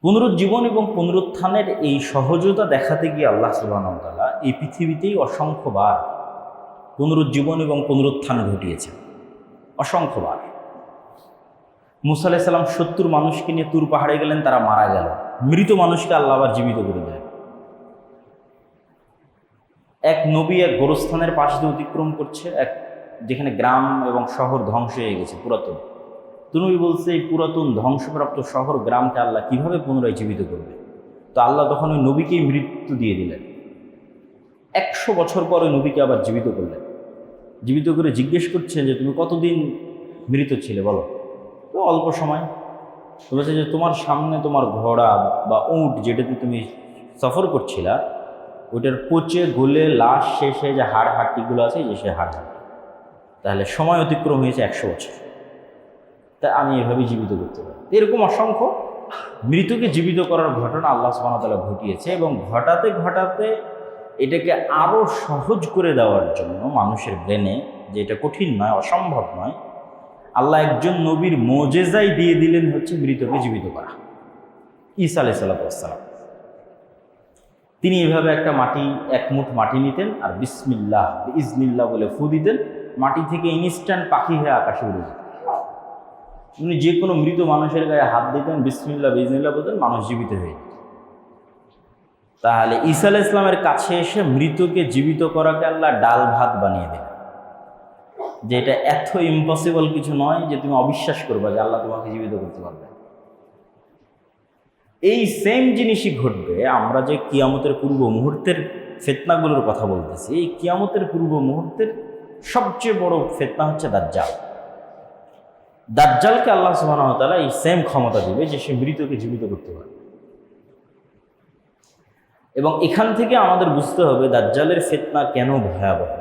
পুনরুজ্জীবন এবং পুনরুত্থানের এই সহজতা দেখাতে গিয়ে আল্লাহ সুবহানাহু ওয়া তাআলা এই পৃথিবীতেই অসংখ্যবার পুনরুজ্জীবন এবং পুনরুত্থান ঘটিয়েছেন। অসংখ্যবার। মুসা আলাইহিস সালাম ৭০ মানুষকে নিয়ে তুর পাহাড়ে গেলেন, তারা মারা গেল। মৃত মানুষকে আল্লাহ আবার জীবিত করে দেন। এক নবী এক গোরস্থানের পাশ দিয়ে অতিক্রম করছে, যেখানে গ্রাম এবং শহর ধ্বংস হয়ে গেছে, পুরাতন। নবী বলছে, এই পুরাতন ধ্বংসপ্রাপ্ত শহর গ্রামকে আল্লাহ কিভাবে পুনরায় জীবিত করবে? তো আল্লাহ তখন ওই নবীকেই মৃত্যু দিয়ে দিলেন। ১০০ বছর পরে নবীকে আবার জীবিত করলেন। জীবিত করে জিজ্ঞেস করছেন যে তুমি কতদিন মৃত ছিলে বলো? তো অল্প সময়। তো বলছে যে তোমার সামনে তোমার ঘোড়া বা উট যেটাতে তুমি সফর করছিলা, ওইটার পচে গলে লাশ শেষে যে হাড় হাড্ডিগুলো আছে, যে সে হাড় হাড্ডি। তাহলে সময় অতিক্রম হয়েছে ১০০ বছর। তা আমি এভাবেই জীবিত করতে পারি। এরকম অসংখ্য মৃতকে জীবিত করার ঘটনা আল্লাহ সুবহানাহু ওয়া তাআলা ঘটিয়েছে, এবং ঘটাতে ঘটাতে এটাকে আরও সহজ করে দেওয়ার জন্য মানুষের ব্রেনে, যে এটা কঠিন নয়, অসম্ভব নয়, আল্লাহ একজন নবীর মোজেজাই দিয়ে দিলেন হচ্ছে মৃতকে জীবিত করা। ঈসা আলাইহিস সালাম তিনি এভাবে এক মুঠ মাটি নিতেন আর বিসমিল্লাহ ইজনিল্লাহ বলে ফু দিতেন, মাটি থেকে ইনস্ট্যান্ট পাখি হয়ে আকাশে উড়ে যেত। উনি যে কোনো মৃত মানুষের গায়ে হাত দিতেন, বিসমিল্লাহ বিজনিল্লাহ বলতেন, মানুষ জীবিত হয়ে যেত। তাহলে ঈসা আলাইহিস সালামের কাছে এসে মৃতকে জীবিত করাকে আল্লাহ ডাল ভাত বানিয়ে দেন, যে এটা এত ইম্পসিবল কিছু নয় যে তুমি অবিশ্বাস করবা যে আল্লাহ তোমাকে জীবিত করতে পারবে। এই সেম জিনিসই ঘটবে। আমরা যে কিয়ামতের পূর্ব মুহূর্তের ফিতনাগুলোর কথা বলতেছি, এই কিয়ামতের পূর্ব মুহূর্তের সবচেয়ে বড় ফিতনা হচ্ছে দাজ্জাল। দাজ্জালকে আল্লাহ সুবহানাহু ওয়া তাআলা এই সেম ক্ষমতা দিবে যে সে মৃতকে জীবিত করতে পারবে। এবং এখান থেকে আমাদের বুঝতে হবে দাজ্জালের ফিতনা কেন ভয়াবহ।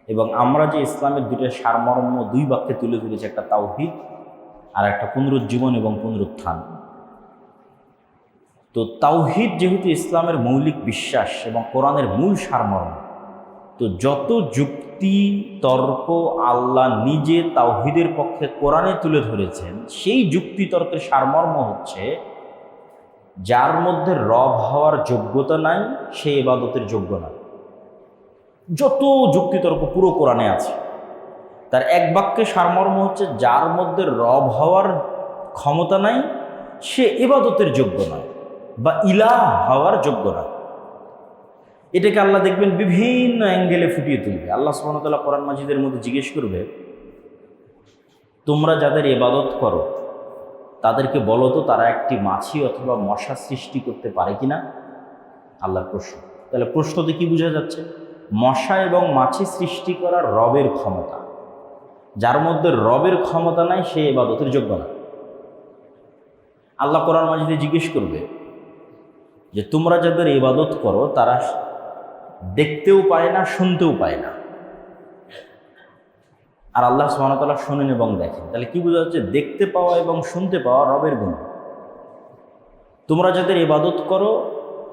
এবং আমরা যে ইসলামের দুটো সারমর্ম দুই বাক্যে তুলে ধরেছি, একটা তাওহীদ আর একটা পুনরুজ্জীবন এবং পুনরুত্থান। তো তাওহীদ যেহেতু ইসলামের মৌলিক বিশ্বাস এবং কোরআনের মূল সারমর্ম, তো যত যুক্তি তর্ক আল্লাহ নিজে তাওহীদের পক্ষে কোরআনে তুলে ধরেছেন, সেই যুক্তি তর্কের সারমর্ম হচ্ছে যার মধ্যে রব হওয়ার যোগ্যতা নাই সে ইবাদতের যোগ্য না। যত যুক্তিতর্ক পুরো কোরআনে আছে, তার এক বাক্যে সারমর্ম হচ্ছে যার মধ্যে রব হওয়ার ক্ষমতা নাই সে ইবাদতের যোগ্য নয় বা ইলাহ হওয়ার যোগ্য নয়। এটাকে আল্লাহ দেখবেন বিভিন্ন অ্যাঙ্গেলে ফুটিয়ে তুলবে। আল্লাহ সুবহানাহু ওয়া তাআলা কোরআন মাজিদের মধ্যে জিজ্ঞেস করবে, তোমরা যাদের ইবাদত করো তাদেরকে বলো তো তারা একটি মাছি অথবা মশা সৃষ্টি করতে পারে কিনা? আল্লাহর প্রশ্ন। তাহলে প্রশ্নতে কি বোঝা যাচ্ছে? মশা এবং মাছি সৃষ্টি করার রবের ক্ষমতা। যার মধ্যে রবের ক্ষমতা নাই সে ইবাদতের যোগ্য না। আল্লাহ কোরআন মাজিদে জিজ্ঞেস করবে যে তোমরা যাদের ইবাদত করো তারা দেখতেও পায় না, শুনতেও পায় না, আর আল্লাহ সুবহানাহু ওয়া তাআলা শোনেন এবং দেখেন। তাহলে কি বোঝা যাচ্ছে? দেখতে পাওয়া এবং শুনতে পাওয়া রবের গুণ। তোমরা যাদের ইবাদত করো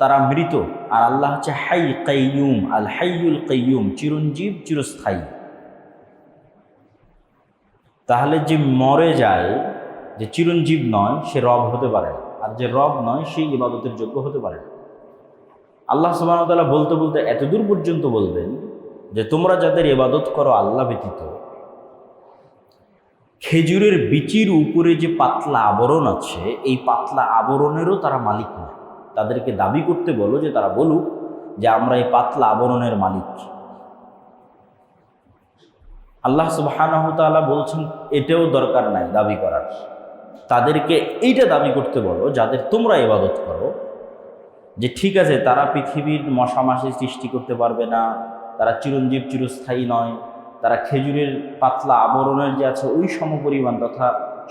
তারা মৃত, আর আল্লাহ হচ্ছে হাই কাইয়ুম, আল হাইয়ুল কাইয়ুম, চিরঞ্জীব চিরস্থায়ী। তাহলে যে মরে যায়, যে চিরঞ্জীব নয়, সে রব হতে পারে না, আর যে রব নয় সেই ইবাদতের যোগ্য হতে পারে না। আল্লাহ সুবহানাহু ওয়া তাআলা বলতে বলতে এতদূর পর্যন্ত বলবেন যে তোমরা যাদের ইবাদত করো আল্লাহ ব্যতীত, খেজুরের বিচির উপরে যে পাতলা আবরণ আছে, এই পাতলা আবরণেরও তারা মালিক নয়। তাদেরকে দাবি করতে বলো যে তারা বলুক যে আমরা এই পাতলা আবরণের মালিক। আল্লাহ সুবহানাহু ওয়া তাআলা বলছেন এটাও দরকার নাই দাবি করার। তাদেরকে এইটা দাবি করতে বলো যাদের তোমরা ইবাদত করো, যে ঠিক আছে তারা পৃথিবীর মশা মাছি সৃষ্টি করতে পারবে না, তারা চিরঞ্জীব চিরস্থায়ী নয়, তারা খেজুরের পাতলা আবরণের যে আছে ওই সমপরিমাণ তথা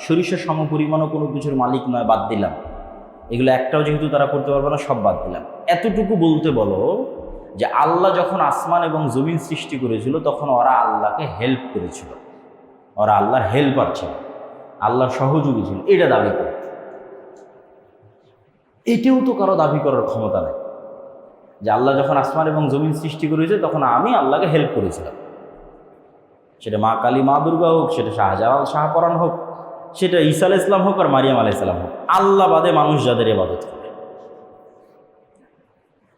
সরিষা সমপরিমাণও কোনো কিছুর মালিক নয়, বাদ দিলাম। এগুলো একটাও যেহেতু তারা করতে পারবে না, সব বাদ দিলাম। এতটুকু বলতে বলো যে আল্লাহ যখন আসমান এবং জমিন সৃষ্টি করেছিল তখন ওরা আল্লাহকে হেল্প করেছিল, ওরা আল্লাহর হেল্পার ছিল, আল্লাহর সহযোগী ছিল, এটা দাবি করে। এটাও তো কারো দাবি করার ক্ষমতা নেই যে আল্লাহ যখন আসমান এবং জমিন সৃষ্টি করেছে তখন আমি আল্লাহকে হেল্প করেছিলাম। সেটা মা কালী মা দুর্গা হোক, সেটা শাহজালাল শাহপরাণ হোক, সেটা ঈসা আলাইহিস সালাম হোক আর মারিয়াম আলাইহিস সালাম হোক, আল্লাহ বাদে মানুষ যাদের ইবাদত করে।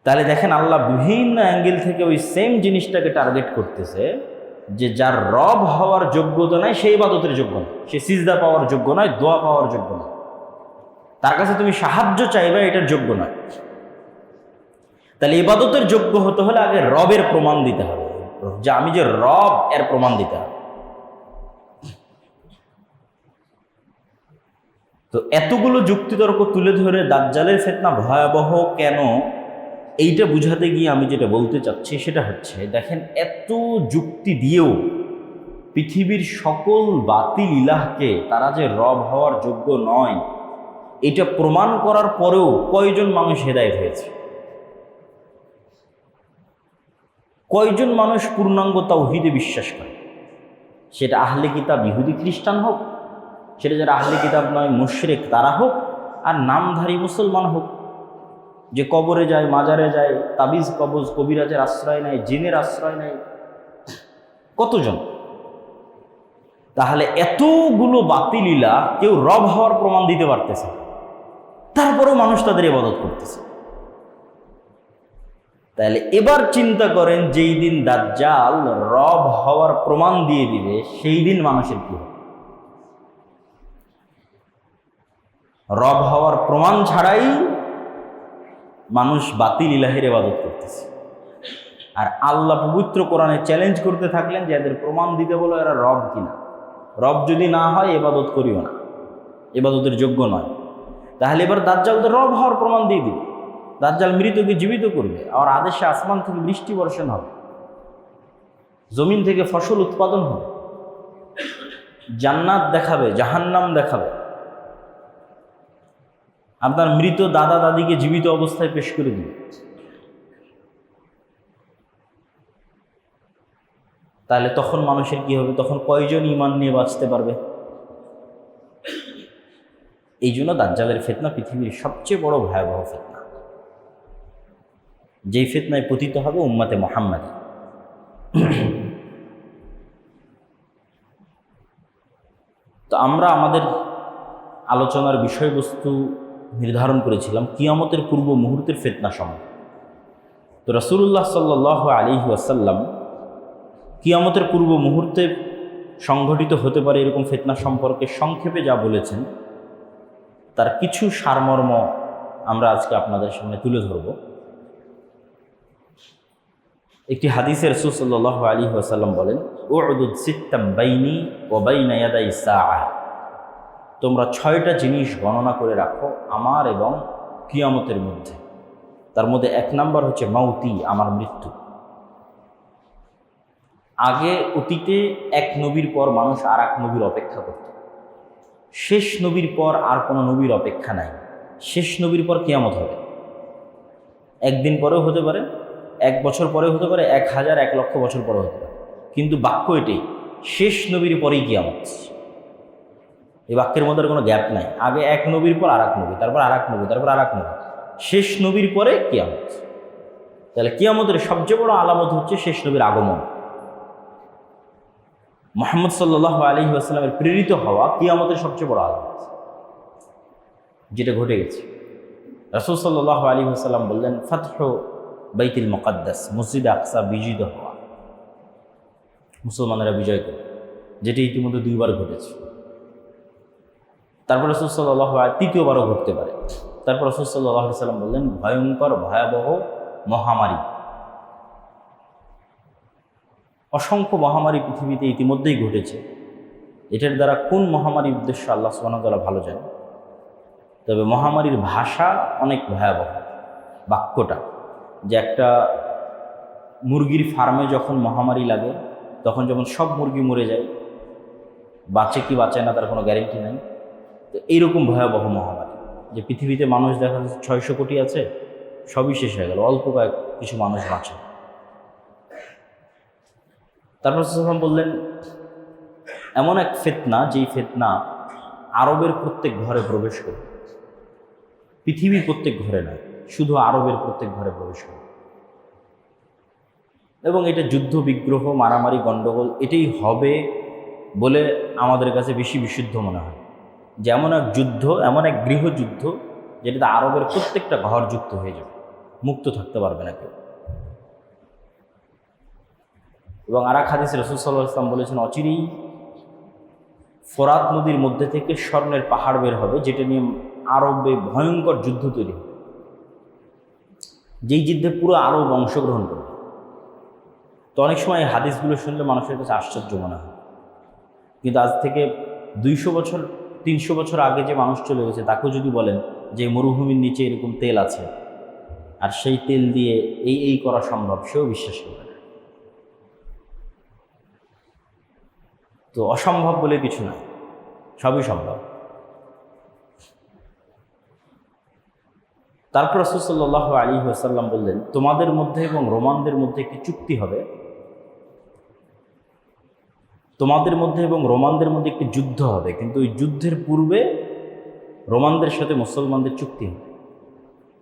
তাহলে দেখেন আল্লাহ বিভিন্ন অ্যাঙ্গেল থেকে ওই সেম জিনিসটাকে টার্গেট করতেছে, যে যার রব হওয়ার যোগ্যতা নাই সে ইবাদতের যোগ্য নয়, সে সিজদা পাওয়ার যোগ্য নয়, দোয়া পাওয়ার যোগ্য নয়, তার কাছে তুমি সাহায্য চাইবে এটার যোগ্য নয়। তাহলে ইবাদতের যোগ্য হতে হলে আগে রবের প্রমাণ দিতে হবে, যে আমি যে রব এর প্রমাণ দিতে হবে। তো এতগুলো যুক্তিতর্ক তুলে ধরে দাজ্জালের ফিতনা ভয়াবহ কেন, এইটা বুঝাতে গিয়ে আমি যেটা বলতে চাচ্ছি সেটা হচ্ছে, দেখেন এত যুক্তি দিয়েও পৃথিবীর সকল বাতিল ইলাহকে তারা যে রব হওয়ার যোগ্য নয়, এটা প্রমাণ করার পরেও কয়জন মানুষ হেদায়েত হয়েছে? কয়জন মানুষ পূর্ণাঙ্গ তাওহীদে বিশ্বাস করে? সেটা আহলে কিতাব ইহুদি খ্রিস্টান হোক, সেটা যারা আহলে কিতাব নয় মুশরিক তারা হোক, আর নামধারী মুসলমান হোক, যে কবরে যায়, মাজারে যায়, তাবিজ কবজ কবিরাজের আশ্রয় নেয়, জিনের আশ্রয় নেয়, কতজন? তাহলে এতগুলো বাতিল ইলাহ কেউ রব হওয়ার প্রমাণ দিতে পারতেছে, তারপরেও মানুষ তাদের ইবাদত করতেছে। তাহলে এবার চিন্তা করেন, যেই দিন দাজ্জাল রব হওয়ার প্রমাণ দিয়ে দিবে সেই দিন মানুষের কি হবে? রব হওয়ার প্রমাণ ছাড়াই মানুষ বাতিল ইলাহের ইবাদত করতেছে, আর আল্লাহ পবিত্র কোরআনে চ্যালেঞ্জ করতে থাকলেন যে এদের প্রমাণ দিতে বলো এরা রব কিনা। রব যদি না হয় ইবাদত করিও না, ইবাদতের যোগ্য নয়। তাহলে এবার দাজ্জাল তো রব হওয়ার প্রমাণ দিয়ে দিবে, দাজ্জাল মৃতকে জীবিত করবে, আর আদেশে আসমান থেকে বৃষ্টি বর্ষণ হবে, জমিন থেকে ফসল উৎপাদন হবে, জান্নাত দেখাবে, জাহান্নাম দেখাবে, আপনার মৃত দাদা দাদিকে জীবিত অবস্থায় পেশ করে দিবে। তাহলে তখন মানুষের কি হবে? তখন কয়জন ঈমান নিয়ে বাঁচতে পারবে? এই জন্য দাজ্জালের ফিতনা পৃথিবীর সবচেয়ে বড় ভয়াবহ ফিতনা, যেই ফিতনায় পতিত হবে উম্মতে মুহাম্মাদী। তো আমরা আমাদের আলোচনার বিষয়বস্তু নির্ধারণ করেছিলাম কিয়ামতের পূর্ব মুহূর্তের ফিতনা সম্পর্কে। তো রাসূলুল্লাহ সাল্লাল্লাহু আলাইহি ওয়াসাল্লাম কিয়ামতের পূর্ব মুহূর্তে সংঘটিত হতে পারে এরকম ফিতনা সম্পর্কে সংক্ষেপে যা বলেছেন, তার কিছু সারমর্ম আমরা আজকে আপনাদের সামনে তুলে ধরব। একটি হাদিসে রাসূল সাল্লাল্লাহু আলাইহি ওয়াসাল্লাম বলেন, উ'দুদ সিত্তাম বাইনি ওয়া বাইনা ইয়াদাই সাআহ, তোমরা 6টা জিনিস গণনা করে রাখো আমার এবং কিয়ামতের মধ্যে। তার মধ্যে 1 নাম্বার হচ্ছে মাউতি, আমার মৃত্যু। আগে অতীতে এক নবীর পর মানুষ আর এক নবীর অপেক্ষা করত, শেষ নবীর পর আর কোনো নবীর অপেক্ষা নাই। শেষ নবীর পর কিয়ামত হবে, একদিন পরেও হতে পারে, 1 বছর পরেও হতে পারে, 1000 1 লক্ষ বছর পরেও হতে পারে, কিন্তু বাক্য এটাই, শেষ নবীর পরেই কিয়ামত। এই বাক্যের মধ্যে কোনো গ্যাপ নাই। আগে এক নবীর পর আর এক নবী, তারপর আর এক নবী, তারপর আর এক নবী, শেষ নবীর পরে কিয়ামত। তাহলে কিয়ামতের সবচেয়ে বড় আলামত হচ্ছে শেষ নবীর আগমন। মুহাম্মদ সাল্লাল্লাহু আলাইহি ওয়াসাল্লামের প্রেরিত হওয়া কিয়ামতের সবচেয়ে বড় আলামত, যেটা ঘটে গেছে। রাসূল সাল্লাল্লাহু আলাইহি ওয়াসাল্লাম বললেন, ফাতহু বাইতুল মুকাদ্দাস, মসজিদে আকসা বিজয়িত হওয়া, মুসলমানেরা বিজয় করে, যেটি ইতিমধ্যে 2 বার ঘটেছে। তারপর রাসূল সাল্লাল্লাহু আলাইহি তৃতীয়বারও ঘটতে পারে। তারপর রাসূল সাল্লাল্লাহু আলাইহি ওয়াসাল্লাম বললেন, ভয়ঙ্কর ভয়াবহ মহামারী, অসংখ্য মহামারী পৃথিবীতে ইতিমধ্যেই ঘটেছে। এটার দ্বারা কোন মহামারীর উদ্দেশ্য আল্লাহ সুবহানাহু ওয়া তাআলা ভালো জানেন। তবে মহামারীর ভাষা অনেক ভয়াবহ। বাক্যটা যে একটা মুরগির ফার্মে যখন মহামারী লাগে, তখন যখন সব মুরগি মরে যায়, বাঁচে কি বাঁচে না তার কোনো গ্যারেন্টি নাই। তো এইরকম ভয়াবহ মহামারী, যে পৃথিবীতে মানুষ দেখা যাচ্ছে 600 কোটি আছে, সবই শেষ হয়ে গেল, অল্প কিছু মানুষ বাঁচে। তারপর সাল্লাল্লাহু বললেন, এমন এক ফিতনা, যেই ফিতনা আরবের প্রত্যেক ঘরে প্রবেশ করবে, পৃথিবীর প্রত্যেক ঘরে নয়, শুধু আরবের প্রত্যেক ঘরে প্রবেশ করবে। এবং এটা যুদ্ধ বিগ্রহ, মারামারি, গণ্ডগোল এটাই হবে বলে আমাদের কাছে বেশি বিশুদ্ধ মনে হয়। যে এমন এক যুদ্ধ, এমন এক গৃহযুদ্ধ যেটাতে আরবের প্রত্যেকটা ঘর যুক্ত হয়ে যাবে, মুক্ত থাকতে পারবে না কেউ। এবং আর এক হাদিসে রাসূল সাল্লাল্লাহু আলাইহি ওয়াসাল্লাম বলেছেন, অচিরেই ফোরাত নদীর মধ্যে থেকে স্বর্ণের পাহাড় বের হবে, যেটা নিয়ে আরবে ভয়ঙ্কর যুদ্ধ তৈরি হবে, যেই যুদ্ধে পুরো আরব অংশগ্রহণ করবে। তো অনেক সময় এই হাদিসগুলো শুনলে মানুষের কাছে আশ্চর্য মনে হয়, কিন্তু আজ থেকে 200 বছর 300 বছর আগে যে মানুষ চলে গেছে তাকেও যদি বলেন যে মরুভূমির নিচে এরকম তেল আছে আর সেই তেল দিয়ে এই করা সম্ভব, সেও বিশ্বাস করবে না। তো অসম্ভব বলে কিছু নয়, সবই সম্ভব। তারপর রাসূল সাল্লাল্লাহু আলাইহি ওয়াসাল্লাম বললেন, তোমাদের মধ্যে এবং রোমানদের মধ্যে একটি চুক্তি হবে, তোমাদের মধ্যে এবং রোমানদের মধ্যে একটি যুদ্ধ হবে, কিন্তু ওই যুদ্ধের পূর্বে রোমানদের সাথে মুসলমানদের চুক্তি হবে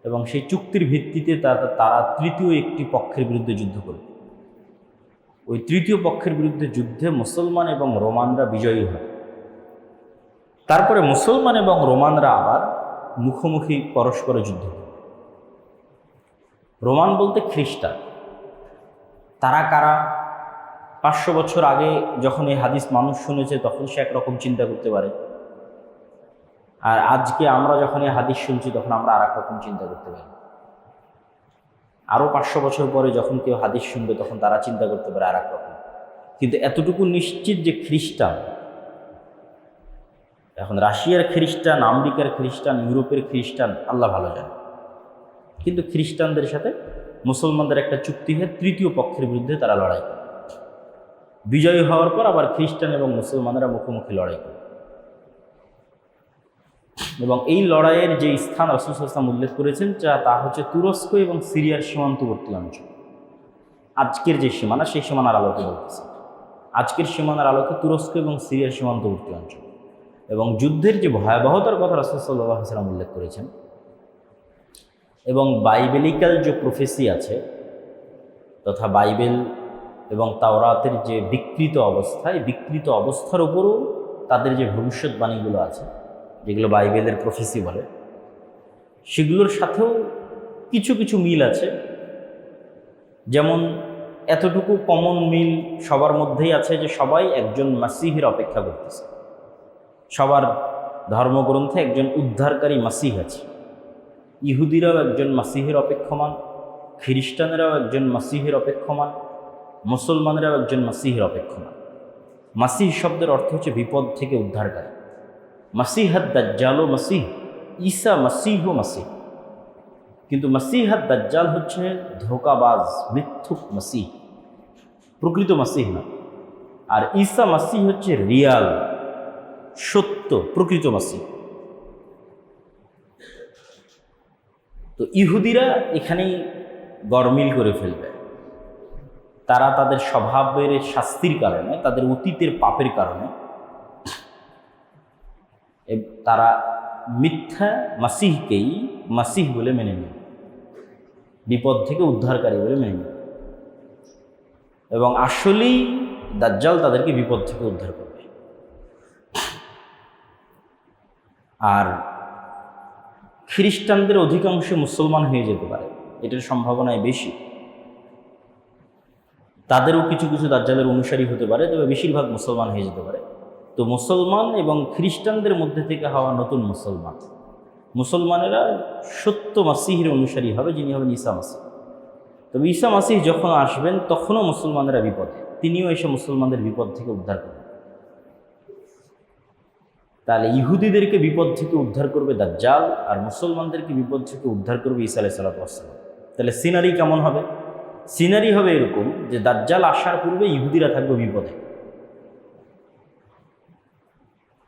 এবং সেই চুক্তির ভিত্তিতে তারা তৃতীয় একটি পক্ষের বিরুদ্ধে যুদ্ধ করবে। ওই তৃতীয় পক্ষের বিরুদ্ধে যুদ্ধে মুসলমান এবং রোমানরা বিজয়ী হয়। তারপরে মুসলমান এবং রোমানরা আবার মুখোমুখি পরস্পরে যুদ্ধ করে। রোমান বলতে খ্রিস্টান। তারা কারা? 500 বছর আগে যখন এই হাদিস মানুষ শুনেছে তখন সে একরকম চিন্তা করতে পারে, আর আজকে আমরা যখন এই হাদিস শুনছি তখন আমরা আর এক রকম চিন্তা করতে পারি। আরও 500 বছর পরে যখন কেউ হাদিস শুনবে তখন তারা চিন্তা করতে পারে আর এক রকম। কিন্তু এতটুকু নিশ্চিত যে খ্রিস্টান, এখন রাশিয়ার খ্রিস্টান, আমেরিকার খ্রিস্টান, ইউরোপের খ্রিস্টান আল্লাহ ভালো জানে, কিন্তু খ্রিস্টানদের সাথে মুসলমানদের একটা চুক্তি হয়ে তৃতীয় পক্ষের বিরুদ্ধে তারা লড়াই করে। বিজয়ী হওয়ার পর আবার খ্রিস্টান এবং মুসলমানরা মুখোমুখি লড়াই করে। এবং এই লড়াইয়ের যে স্থান রাসূল সাল্লাল্লাহু আলাইহি ওয়াসাল্লাম উল্লেখ করেছেন তা হচ্ছে তুরস্ক এবং সিরিয়ার সীমান্তবর্তী অঞ্চল। আজকের যে সীমানা, সেই সীমানার আলোকে বলতেছে, আজকের সীমানার আলোকে তুরস্ক এবং সিরিয়ার সীমান্তবর্তী অঞ্চল। এবং যুদ্ধের যে ভয়াবহতার কথা রাসূল সাল্লাল্লাহু আলাইহি ওয়াসাল্লাম উল্লেখ করেছেন, এবং বাইবেলিক্যাল যে প্রফেসি আছে তথা বাইবেল এবং তাওরাতের যে বিকৃত অবস্থা, এই বিকৃত অবস্থার উপরও তাদের যে ভবিষ্যৎবাণীগুলো আছে, যেগুলো বাইবেলের প্রফেসি বলে, সেগুলোর সাথেও কিছু কিছু মিল আছে। যেমন এতটুকু কমন মিল সবার মধ্যেই আছে যে সবাই একজন মাসিহের অপেক্ষা করতেছে। সবার ধর্মগ্রন্থে একজন উদ্ধারকারী মাসিহ আছে। ইহুদিরাও একজন মাসিহের অপেক্ষমান, খ্রিস্টানেরাও একজন মাসিহের অপেক্ষমান, মুসলমানেরাও একজন মাসিহের অপেক্ষমান। মাসিহ শব্দের অর্থ হচ্ছে বিপদ থেকে উদ্ধারকারী। মাসিহাদ দাজ্জালও মাসিহ, ঈসা মাসিহ মাসিহ। কিন্তু মাসিহাদ দাজ্জাল হচ্ছে ধোঁকাবাজ, মিথ্যুক মাসিহ, প্রকৃত মাসিহ না। আর ঈসা মাসিহ হচ্ছে রিয়াল, সত্য, প্রকৃত মাসিহ। তো ইহুদিরা এখানেই গরমিল করে ফেলবে। তারা তাদের স্বভাবের শাস্তির কারণে, তাদের অতীতের পাপের কারণে তারা মিথ্যা মাসিহকেই মাসিহ বলে মেনে নেবে, বিপদ থেকে উদ্ধারকারী বলে মেনে নেবে। এবং আসলেই দাজ্জাল তাদেরকে বিপদ থেকে উদ্ধার করবে। আর খ্রিস্টানদের অধিকাংশ মুসলমান হয়ে যেতে পারে, এটার সম্ভাবনায় বেশি। তাদেরও কিছু কিছু দাজ্জালের অনুসারী হতে পারে, তবে বেশিরভাগ মুসলমান হয়ে যেতে পারে। তো মুসলমান এবং খ্রিস্টানদের মধ্যে থেকে হওয়া নতুন মুসলমানেরা সত্য মাসিহের অনুসারী হবে, যিনি হবেন ঈসা মাসিহ। তবে ঈসা মাসিহ যখন আসবেন তখনও মুসলমানেরা বিপদে, তিনিও এসে মুসলমানদের বিপদ থেকে উদ্ধার করবেন। তাহলে ইহুদিদেরকে বিপদ থেকে উদ্ধার করবে দাজ্জাল, আর মুসলমানদেরকে বিপদ থেকে উদ্ধার করবে ঈসা আলাইহিস সালাম। তাহলে সিনারি কেমন হবে? সিনারি হবে এরকম যে দাজ্জাল আসার পূর্বে ইহুদিরা থাকবে বিপদে।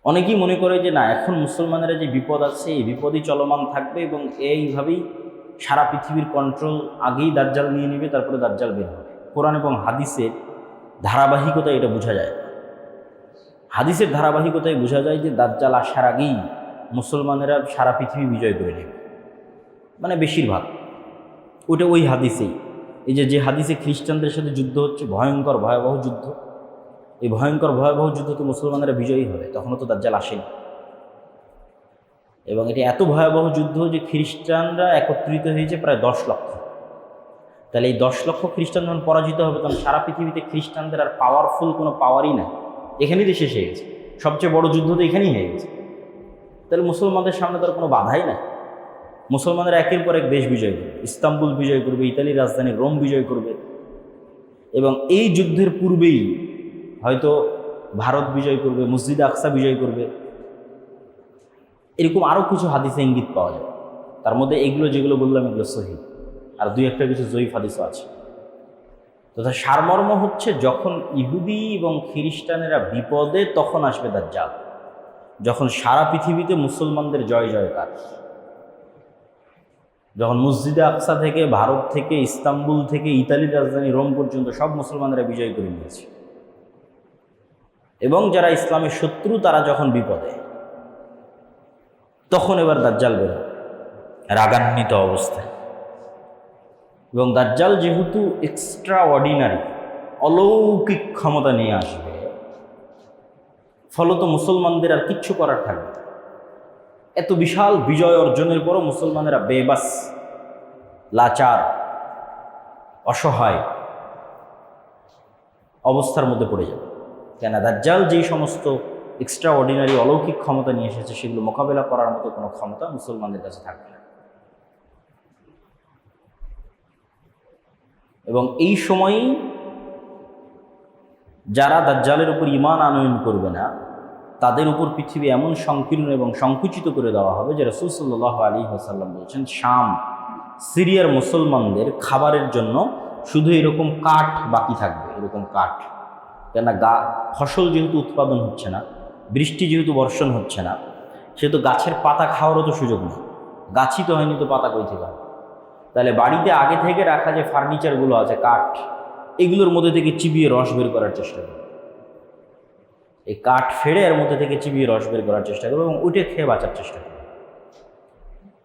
অনেকেই মনে করে যে না, এখন মুসলমানেরা যে বিপদ আছে এই বিপদই চলমান থাকবে এবং এইভাবেই সারা পৃথিবীর কন্ট্রোল আগেই দাজ্জাল নিয়ে নেবে, তারপরে দাজ্জাল বের হবে। কোরআন এবং হাদিসের ধারাবাহিকতা এটা বোঝা যায়। হাদিসের ধারাবাহিকতায় বোঝা যায় যে দাজ্জাল আসার আগেই মুসলমানেরা সারা পৃথিবী বিজয় করে নেবে, মানে বেশিরভাগ। ওটা ওই হাদিসেই, এই যে হাদিসে খ্রিস্টানদের সাথে যুদ্ধ হচ্ছে, ভয়ঙ্কর ভয়াবহ যুদ্ধ, এই ভয়ঙ্কর ভয়াবহ যুদ্ধ তো মুসলমানেরা বিজয়ী হবে, তখনও তো দাজ্জাল আসেনি। এবং এটি এত ভয়াবহ যুদ্ধ যে খ্রিস্টানরা একত্রিত হয়েছে প্রায় 10 লক্ষ। তাহলে এই 10 লক্ষ খ্রিস্টান যখন পরাজিত হবে তখন সারা পৃথিবীতে খ্রিস্টানদের আর পাওয়ারফুল কোনো পাওয়ারই না, এখানেই তো শেষ হয়ে গেছে। সবচেয়ে বড় যুদ্ধ তো এখানেই হয়ে গেছে। তাহলে মুসলমানদের সামনে তার কোনো বাধাই নাই। মুসলমানরা একের পর এক দেশ বিজয় করবে, ইস্তাম্বুল বিজয় করবে, ইতালির রাজধানী রোম বিজয় করবে, এবং এই যুদ্ধের পূর্বেই হয়তো ভারত বিজয় করবে, মসজিদ আকসা বিজয় করবে। এরকম আরও কিছু হাদিসে ইঙ্গিত পাওয়া যায়। তার মধ্যে এগুলো যেগুলো বললাম এগুলো সহিহ, আর দুই একটা কিছু জয়ীফ হাদিসও আছে। তথা সারমর্ম হচ্ছে, যখন ইহুদি এবং খ্রিস্টানেরা বিপদে তখন আসবে দাজ্জাল। যখন সারা পৃথিবীতে মুসলমানদের জয় জয়কার, যখন মসজিদে আকসা থেকে, ভারত থেকে, ইস্তাম্বুল থেকে, ইতালির রাজধানী রোম পর্যন্ত সব মুসলমানরা বিজয় করে নিয়েছে, এবং যারা ইসলামের শত্রু তারা যখন বিপদে, তখন এবার দাজ্জাল বের হবে রাগান্বিত অবস্থায়। এবং দাজ্জাল যেহেতু এক্সট্রা অর্ডিনারি, অলৌকিক ক্ষমতা নিয়ে আসবে, ফলত মুসলমানদের আর কিচ্ছু করার থাকবে না। এত বিশাল বিজয় অর্জনের পরও মুসলমানেরা বেবাস, লাচার, অসহায় অবস্থার মধ্যে পড়ে যাবে। কেন? দাজ্জাল যেই সমস্ত এক্সট্রা অর্ডিনারি অলৌকিক ক্ষমতা নিয়ে এসেছে, সেগুলো মোকাবেলা করার মতো কোনো ক্ষমতা মুসলমানদের কাছে থাকবে না। এবং এই সময়ই যারা দাজ্জালের উপর ঈমান আনয়ন করবে না, তাদের উপর পৃথিবী এমন সংকীর্ণ এবং সংকুচিত করে দেওয়া হবে যে রাসূল সাল্লাল্লাহু আলাইহি ওয়াসাল্লাম বলছেন, শাম, সিরিয়ার মুসলমানদের খাবারের জন্য শুধু এরকম কাঠ বাকি থাকবে, এরকম কাঠ। কেননা ফসল যেহেতু উৎপাদন হচ্ছে না, বৃষ্টি যেহেতু বর্ষণ হচ্ছে না, সেহেতু গাছের পাতা খাওয়ারও তো সুযোগ নেই। গাছই তো হয়নি, তো পাতা কই থেকে হবে? তাহলে বাড়িতে আগে থেকে রাখা যে ফার্নিচারগুলো আছে, কাঠ, এগুলোর মধ্যে থেকে চিবিয়ে রস বের করার চেষ্টা করবে। এই কাঠ ফেড়ে এর মধ্যে থেকে চিবিয়ে রস বের করার চেষ্টা করবে এবং ওইটা খেয়ে বাঁচার চেষ্টা করবে।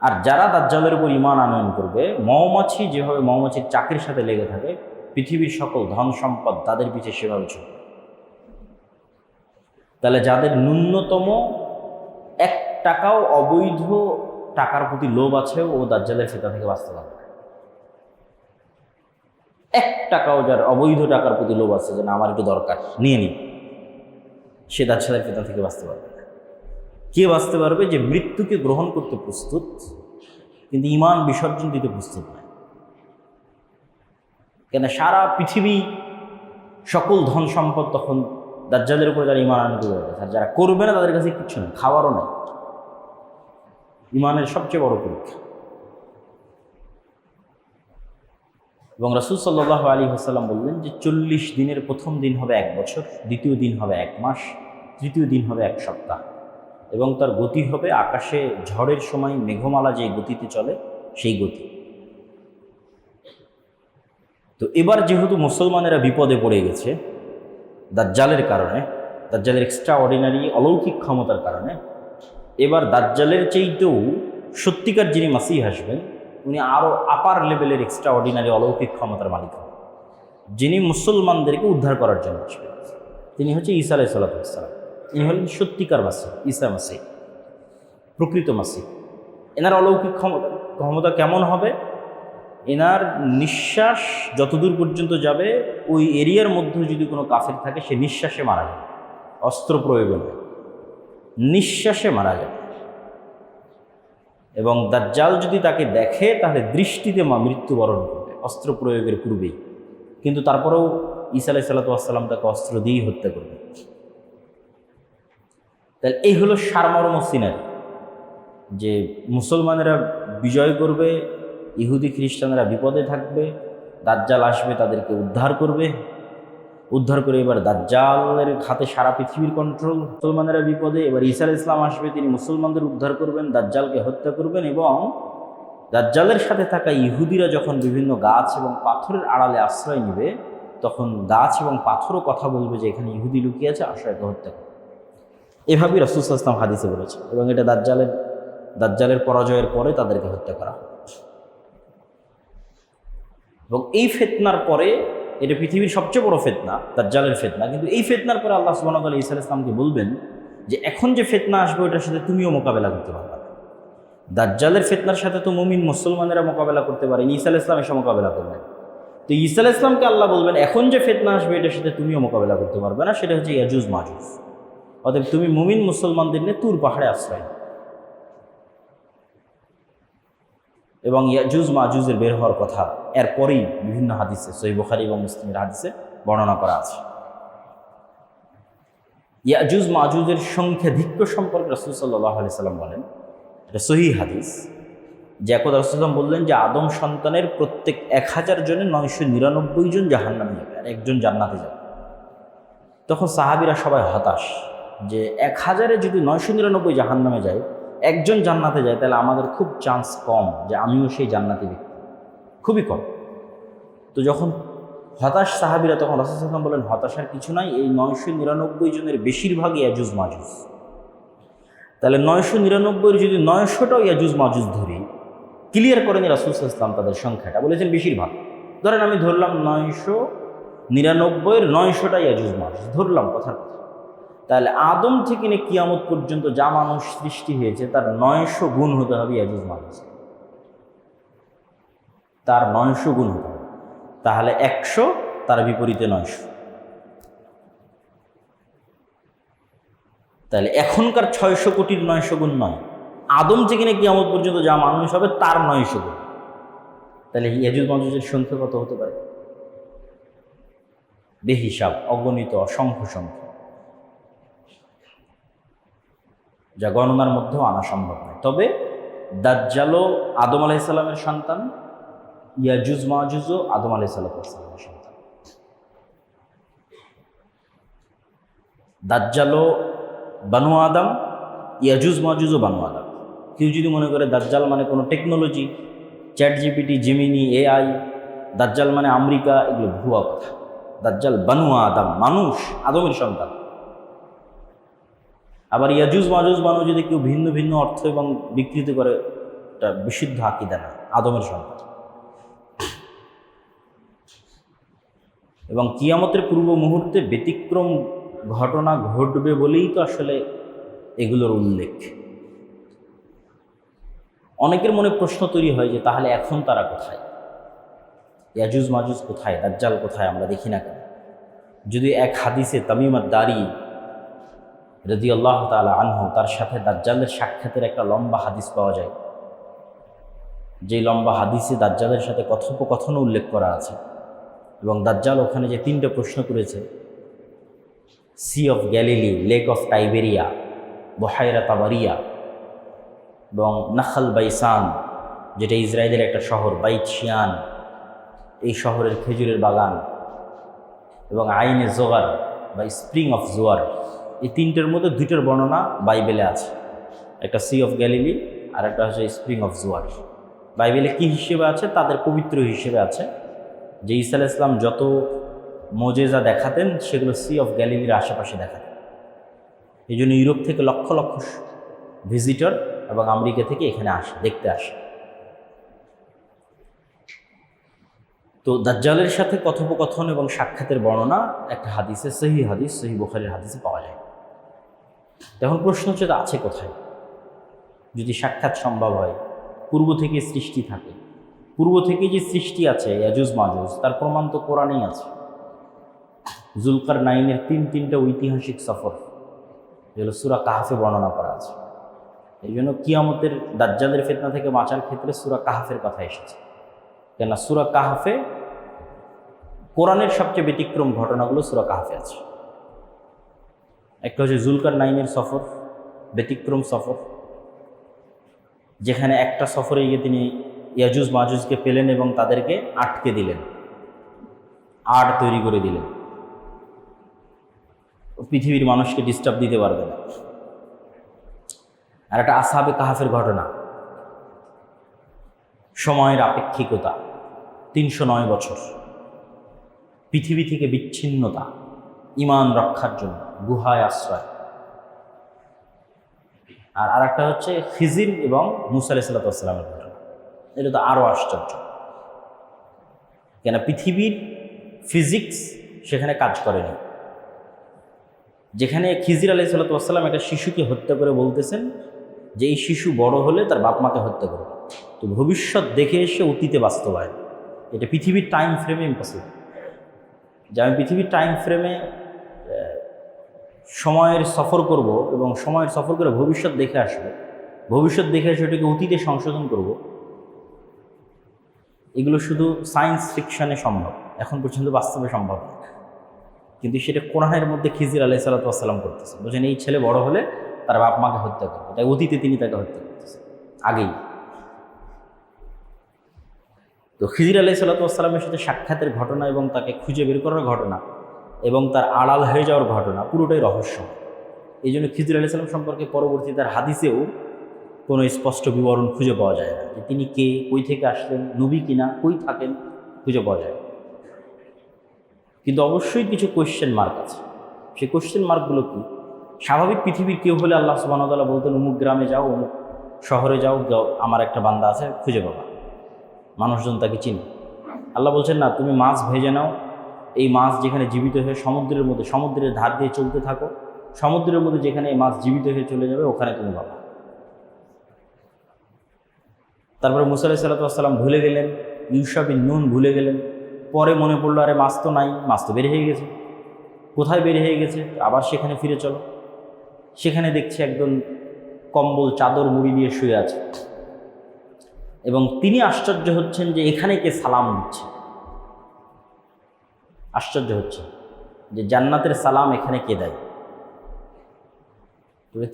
আর যারা দাজ্জালের উপর ঈমান আনয়ন করবে, মৌমাছি যেভাবে মৌমাছির চাকের সাথে লেগে থাকে, পৃথিবীর সকল ধন সম্পদ তাদের পিছে সেভাবে ছুটবে। তাহলে যাদের ন্যূনতম 1 টাকাও অবৈধ টাকার প্রতি লোভ আছে, ও দাজ্জালের ফিতনা থেকে বাঁচতে পারবে না। 1 টাকাও যার অবৈধ টাকার প্রতি লোভ আছে, যে না আমার একটু দরকার, নিয়ে নিই, সে দাজ্জালের ফিতনা থেকে বাঁচতে পারবে না। কে বাঁচতে পারবে? যে মৃত্যুকে গ্রহণ করতে প্রস্তুত, কিন্তু ঈমান বিসর্জন দিতে প্রস্তুত নয়। কেন? সারা পৃথিবী সকল ধন সম্পদ তখন দাজ্জালের উপরে যারা ঈমান আনয়ন করবে, আর যারা করবে না তাদের কাছে কিচ্ছু নেই, খাবারও নেই। ঈমানের সবচেয়ে বড় পরীক্ষা। এবং রাসূল সাল্লাল্লাহু আলাইহি ওয়াসাল্লাম বললেন যে 40 দিনের প্রথম দিন হবে 1 বছর, দ্বিতীয় দিন হবে 1 মাস, তৃতীয় দিন হবে 1 সপ্তাহ, এবং তার গতি হবে আকাশে ঝড়ের সময় মেঘমালা যে গতিতে চলে সেই গতি। তো এবার যেহেতু মুসলমানেরা বিপদে পড়ে গেছে দাজ্জালের কারণে, দাজ্জালের এক্সট্রা অর্ডিনারি অলৌকিক ক্ষমতার কারণে, এবার দাজ্জালের চাইতেও সত্যিকার যিনি মাসিহ আসবেন, উনি আরও আপার লেভেলের এক্সট্রা অর্ডিনারি অলৌকিক ক্ষমতার মালিক হবেন, যিনি মুসলমানদেরকে উদ্ধার করার জন্য আসবেন। তিনি হচ্ছে ঈসা আলাইহিস সালাম। ইনি হলেন সত্যিকার মাসিহ, ঈসা মাসিহ, প্রকৃত মাসিহ। এনার অলৌকিক ক্ষমতা কেমন হবে? এনার নিঃশ্বাস যতদূর পর্যন্ত যাবে, ওই এরিয়ার মধ্যে যদি কোনো কাফের থাকে, সে নিঃশ্বাসে মারা যাবে, অস্ত্র প্রয়োগ নয়, নিঃশ্বাসে মারা যাবে। এবং দাজ্জাল যদি তাকে দেখে, তাহলে দৃষ্টিতে মৃত্যুবরণ করবে, অস্ত্র প্রয়োগের পূর্বেই। কিন্তু তারপরেও ঈসা আলাইহিস সালাম তাকে অস্ত্র দিয়েই হত্যা করবে। তাহলে এই হলো সারমর্ম সিনারি, যে মুসলমানেরা বিজয় করবে, ইহুদি খ্রিস্টানরা বিপদে থাকবে, দাজ্জাল আসবে তাদেরকে উদ্ধার করবে, উদ্ধার করে এবার দাজ্জালের হাতে সারা পৃথিবীর কন্ট্রোল। মুসলমানেরা বিপদে, এবার ঈসা আলাইহিস সালাম আসবে, তিনি মুসলমানদের উদ্ধার করবেন, দাজ্জালকে হত্যা করবেন। এবং দাজ্জালের সাথে থাকা ইহুদিরা যখন বিভিন্ন গাছ এবং পাথরের আড়ালে আশ্রয় নেবে, তখন গাছ এবং পাথরও কথা বলবে যে এখানে ইহুদি লুকিয়ে আছে, আশ্রয়কে হত্যা করবে। এভাবেই রাসূল সাল্লাল্লাহু আলাইহি ওয়াসাল্লাম হাদিসে বলেছে। এবং এটা দাজ্জালের পরাজয়ের পরে তাদেরকে হত্যা করা হবে। এবং এই ফিতনার পরে, এটা পৃথিবীর সবচেয়ে বড় ফিতনা, দাজ্জালের ফিতনা, কিন্তু এই ফিতনার পরে আল্লাহ সুবহানাহু ওয়া তাআলা ঈসা আলাইহিস সালামকে বলবেন যে এখন যে ফিতনা আসবে ওটার সাথে তুমিও মোকাবেলা করতে পারবে না। দাজ্জালের ফিতনার সাথে তো মুমিন মুসলমানেরা মোকাবেলা করতে পারেনি, ঈসা আলাইহিস সালাম এসে মোকাবেলা করবেন। তো ঈসা আলাইহিস সালামকে আল্লাহ বলবেন এখন যে ফিতনা আসবে এটার সাথে তুমিও মোকাবেলা করতে পারবে না, সেটা হচ্ছে ইয়াজুজ মাজুজ। অতএব তুমি মুমিন মুসলমানদের নিয়ে তুর পাহাড়ে আশ্রয়। এবং ইয়াজুজ মাজুজের বের হওয়ার কথা এরপরেই বিভিন্ন হাদিসে, সহিহ বুখারী এবং মুসলিমের হাদিসে বর্ণনা করা আছে। ইয়াজুজ মাজুজের সংখ্যাধিক্য সম্পর্কে রাসূল সাল্লাল্লাহু আলাইহি সাল্লাম বলেন, এটা সহিহ হাদিস, যে একদা রাসূল সাল্লাল্লাহু আলাইহি বললেন যে আদম সন্তানের প্রত্যেক 1000 জনে 999 জন জাহান্নামে যাবে আর একজন জান্নাতে যাবে। তখন সাহাবীরা সবাই হতাশ যে 1000-এ যদি 999 জাহান্নামে যায়, একজন জান্নাতে যায়, তাহলে আমাদের খুব চান্স কম যে আমিও সেই জান্নাতি ব্যক্তি, খুবই কম। তো যখন হতাশ সাহাবীরা, তখন রাসূল সাল্লাল্লাহু আলাইহি ওয়াসাল্লাম বলেন হতাশার কিছু নাই, এই 999 জনের বেশিরভাগই ইয়াজুজ মাজুজ। তাহলে 999-এর যদি 900টাও ইয়াজুজ মাজুজ ধরি, ক্লিয়ার করেন রাসূল সাল্লাল্লাহু আলাইহি ওয়াসাল্লাম তাদের সংখ্যাটা, বলেছেন বেশিরভাগ। ধরেন আমি ধরলাম 999-এর 900টা ইয়াজুজ মাজুজ ধরলাম, কথার কথা। তাহলে আদম থেকে নিয়ে কিয়ামত পর্যন্ত যা মানুষ সৃষ্টি হয়েছে তার 900 গুণ হতে হবে ইয়াজুজ মাজুজ, তার 900 গুণ হতে হবে। তাহলে 100, তার বিপরীতে 900। তাহলে এখনকার 600 কোটির 900 গুণ নয়, আদম থেকে নিয়ে কিয়ামত পর্যন্ত যা মানুষ হবে তার 900 গুণ। তাহলে ইয়াজুজ মাজুজের সংখ্যা কত হতে পারে? বেহিসাব, অগণিত, অসংখ্য সংখ্যা, যা গণনার মধ্যেও আনা সম্ভব নয়। তবে দাজ্জালও আদম আলাইহিস সালামের সন্তান, ইয়াজুজ মাজুজও আদম আলাইহিস সালামের সন্তান। দাজ্জালও বানু আদম, ইয়াজুজ মাজুজও বানু আদম। কেউ যদি মনে করে দাজ্জাল মানে কোনো technology, chat GPT, Gemini, AI, দাজ্জাল মানে আমেরিকা, এগুলো ভুয়া কথা। দাজ্জাল বানু আদম, মানুষ, আদমের সন্তান। আবার ইয়াজুজ মাজুজ বানু যদি কেউ ভিন্ন ভিন্ন অর্থ এবং বিকৃতি করে, এটা বিশুদ্ধ আকীদা না, আদমের সন্তান। এবং কিয়ামতের পূর্ব মুহূর্তে ব্যতিক্রম ঘটনা ঘটবে বলেই তো আসলে এগুলোর উল্লেখ। অনেকের মনে প্রশ্ন তৈরি হয় যে তাহলে এখন তারা কোথায়? ইয়াজুজ মাজুজ কোথায়? দাজ্জাল কোথায়? আমরা দেখি না কেন? যদি এক হাদিসে তামিম আদ-দারি রাদিয়াল্লাহু তাআলা আনহু, তার সাথে দাজ্জালের সাক্ষাতের একটা লম্বা হাদিস পাওয়া যায়, যেই লম্বা হাদিসে দাজ্জালের সাথে কথোপকথন উল্লেখ করা আছে। এবং দাজ্জাল ওখানে যে 3টে প্রশ্ন করেছে, sea of Galilee, lake of Tiberias, বহায়রা তাবারিয়া এবং নাখাল বাইসান, যেটা ইসরায়েলের একটা শহর, বাইত শিয়ান, এই শহরের খেজুরের বাগান, এবং আইনে জোগার বা স্প্রিং অফ জোয়ার, এই 3টের মধ্যে 2টার বর্ণনা বাইবেলে আছে। একটা সি অফ গ্যালিলি আর একটা হচ্ছে স্প্রিং অফ জোয়ার। বাইবেলে কি হিসেবে আছে? তাদের পবিত্র হিসেবে আছে যে ঈসা আলাইহিস সালাম যত মোজেজা দেখাতেন সেগুলো সি অফ গ্যালিলির আশেপাশে দেখাতেন। এই জন্য ইউরোপ থেকে লক্ষ লক্ষ ভিজিটর এবং আমেরিকা থেকে এখানে আসে, দেখতে আসে। তো দাজ্জালের সাথে কথোপকথন এবং সাক্ষাতের বর্ণনা একটা হাদিসে, সহিহ হাদিস, সহিহ বুখারীর হাদিসে পাওয়া যায়। এখন প্রশ্ন হচ্ছে আছে কোথায়? যদি সাক্ষাৎ সম্ভব হয়, পূর্ব থেকে সৃষ্টি থাকে, পূর্ব থেকে যে সৃষ্টি আছে ইয়াজুজ মাজুজ, তার প্রমাণ তো কোরআনেই আছে। যুলকারনাইনের 3টা ঐতিহাসিক সফর, যেগুলো সূরা কাহফে বর্ণনা করা আছে। এই জন্য কিয়ামতের দাজ্জালের ফিতনা থেকে বাঁচার ক্ষেত্রে সূরা কাহফের কথা এসেছে। কেননা সূরা কাহফে কোরআনের সবচেয়ে ব্যতিক্রম ঘটনাগুলো সূরা কাহফে আছে। একটা হচ্ছে যুলকারনাইনের সফর, ব্যতিক্রম সফর, যেখানে একটা সফরে গিয়ে তিনি ইয়াজুজ মাজুজকে পেলেন এবং তাদেরকে আটকে দিলেন, আড় তৈরি করে দিলেন, পৃথিবীর মানুষকে ডিস্টার্ব দিতে পারবে না। আর একটা আসহাবে কাহফের ঘটনা, সময়ের আপেক্ষিকতা, 309 বছর পৃথিবী থেকে বিচ্ছিন্নতা, ঈমান রক্ষার জন্য গুহায় আশ্রয়। আর আরেকটা হচ্ছে খিজির এবং মূসা আলাইহিস সালামের ঘটনা। এটা তো আরও আশ্চর্য, কেন পৃথিবীর ফিজিক্স সেখানে কাজ করেনি। যেখানে খিজির আলাইহিস সালাম একটা শিশুকে হত্যা করে বলতেছেন যে এই শিশু বড় হলে তার বাপ মাকে হত্যা করবে। তো ভবিষ্যৎ দেখে এসে অতীতে বাস্তবায়ন, এটা পৃথিবীর টাইম ফ্রেমে ইম্পসিবল। যে আমি পৃথিবীর টাইম ফ্রেমে সময়ের সফর করব এবং সময়ের সফর করে ভবিষ্যৎ দেখে আসবো, ভবিষ্যৎ দেখে এসে ওটাকে অতীতে সংশোধন করব, এগুলো শুধু সায়েন্স ফিকশনে সম্ভব, এখন পর্যন্ত বাস্তবে সম্ভব না। কিন্তু সেটা কোরআনের মধ্যে খিজির আলাইহিস সালাম করতেছে, বলছেন এই ছেলে বড় হলে তার বাপ মাকে হত্যা করবে, তাই অতীতে তিনি তাকে হত্যা করতেছেন আগেই। তো খিজির আলাইহিস সালামের সাথে সাক্ষাতের ঘটনা এবং তাকে খুঁজে বের করার ঘটনা এবং তার আড়াল হয়ে যাওয়ার ঘটনা পুরোটাই রহস্য। এই জন্য খিজির আলাইহিস সালাম সম্পর্কে পরবর্তী তার হাদিসেও কোনো স্পষ্ট বিবরণ খুঁজে পাওয়া যায় না, যে তিনি কে, কই থেকে আসলেন, নবী কিনা, কই থাকেন, খুঁজে পাওয়া যায়। কিন্তু অবশ্যই কিছু কোয়েশ্চেন মার্ক আছে। সেই কোয়েশ্চেন মার্কগুলো কি? স্বাভাবিক পৃথিবীর কেউ হলে আল্লাহ সুবহানাহু ওয়া তাআলা বলতেন অমুক গ্রামে যাও, অমুক শহরে যাও, আমার একটা বান্দা আছে, খুঁজে পাবা, মানুষজন তাকে চিনে। আল্লাহ বলছেন না, তুমি মাছ ভেজে নাও, এই মাছ যেখানে জীবিত হয়ে সমুদ্রের মধ্যে, সমুদ্রের ধার দিয়ে চলতে থাকো, সমুদ্রের মধ্যে যেখানে এই মাছ জীবিত হয়ে চলে যাবে ওখানে তুমি পাবা। তারপরে মুসা আলাইহিস সালাম ভুলে গেলেন, ইউশা বিন নুন ভুলে গেলেন, পরে মনে পড়লো আরে মাছ তো নাই, মাছ তো বের হয়ে গেছে, কোথায় বের হয়ে গেছে, আবার সেখানে ফিরে চলো। সেখানে দেখছি একজন কম্বল চাদর মুড়ি দিয়ে শুয়ে আছে এবং তিনি আশ্চর্য হচ্ছেন যে এখানে কে সালাম দিচ্ছে। আশ্চর্য হচ্ছে যে জান্নাতের সালাম এখানে কে দেয়।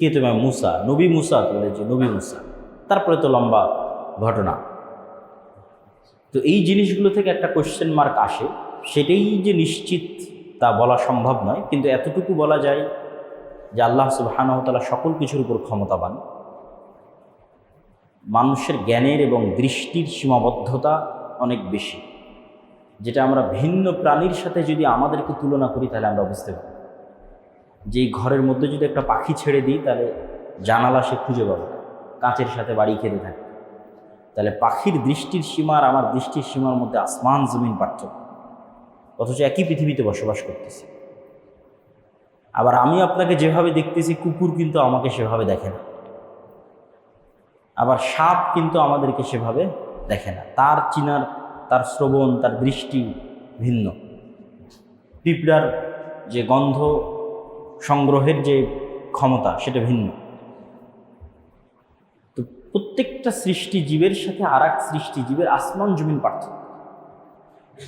কে তুমি? মুসা, নবী মুসা। বলে যে নবী মুসা। তারপরে তো লম্বা ঘটনা। তো এই জিনিসগুলো থেকে একটা কোয়েশ্চেন মার্ক আসে, সেটাই যে নিশ্চিত তা বলা সম্ভব নয়, কিন্তু এতটুকু বলা যায় যে আল্লাহ সুবহানাহু ওয়া তাআলা সকল কিছুর উপর ক্ষমতাবান। মানুষের জ্ঞানের এবং দৃষ্টির সীমাবদ্ধতা অনেক বেশি, যেটা আমরা ভিন্ন প্রাণীর সাথে যদি আমাদেরকে তুলনা করি তাহলে আমরা বুঝতে পারি যে এই ঘরের মধ্যে যদি একটা পাখি ছেড়ে দিই তাহলে জানালা সে খুঁজে পাবে, কাঁচের সাথে বাড়ি খেতে থাকে। তাহলে পাখির দৃষ্টির সীমা আর আমার দৃষ্টির সীমার মধ্যে আসমান জমিন পার্থক্য, অথচ একই পৃথিবীতে বসবাস করতেছি। আবার আমি আপনাকে যেভাবে দেখতেছি, কুকুর কিন্তু আমাকে সেভাবে দেখে না। আবার সাপ কিন্তু আমাদেরকে সেভাবে দেখে না, তার চিনার, তার শ্রবণ, তার দৃষ্টি ভিন্ন। পিঁপড়ার যে গন্ধ সংগ্রহের যে ক্ষমতা সেটা ভিন্ন। তো প্রত্যেকটা সৃষ্টিজীবের সাথে আর এক সৃষ্টিজীবের আসমান জমিন পার্থক্য।